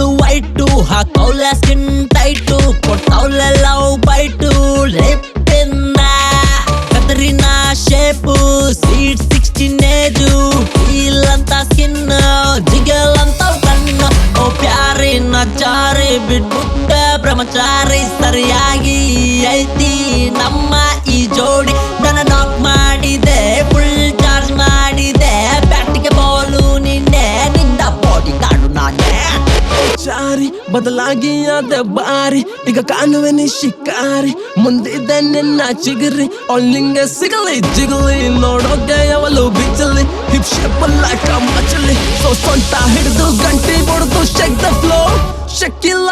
full white ಹಾಕೌಲೆ skin tight ಕೊಡ್ತಾವ್ಲೆ love bite ಲಿಪ್ಪಿಂದ ಕತರಿನ ಶೇಪು ಸೀಟ್ 16 ಏಜು ಫೀಲ್ ಅಂತ ಸ್ಕಿನ್ ಜಿಗಲ್ ಅಂತ ಕಣ್ಣು ಓ ಪ್ಯಾರಿನ ಚಾರಿ ಬಿಟ್ಬಿಟ್ಟೆ ಬ್ರಹ್ಮಚಾರಿ ಸರಿಯಾಗಿ ಐತಿ ನಮ್ಮ ಈ ಜೋಡಿ ನನ್ನ ನಾಕ್ ಮಾಡಿದೆ ಫುಲ್ ಚಾರ್ಜ್ ಮಾಡಿದೆ ಬ್ಯಾಟಿಗೆ ಬಾಲು ನಿನ್ನೆ ನಿಂದ ಬಾಡಿ ಗಾರ್ಡು ನಾನೇ ಚಾರಿ ಬದಲಾಗಿ ಅದ ಬಾರಿ ಈಗ ಕಾಣುವೆ ನೀ ಶಿಕಾರಿ ಮುಂದಿದೆ ನಿನ್ನ ಚಿಗರಿ ಅವಳಿಂಗೆ ಸಿಗಲಿ ಜಿಗಲಿ ನೋಡೋಕೆ ಅವಳು ಬಿಚ್ಚಲಿ hip shape like Machali so ಸೊಂಟ ಹಿಡಿದು ಗಂಟಿ ಹೊಡೆದು ಶೇಕ್ ದ ಫ್ಲೋ ಶಕಿಲ್ಲ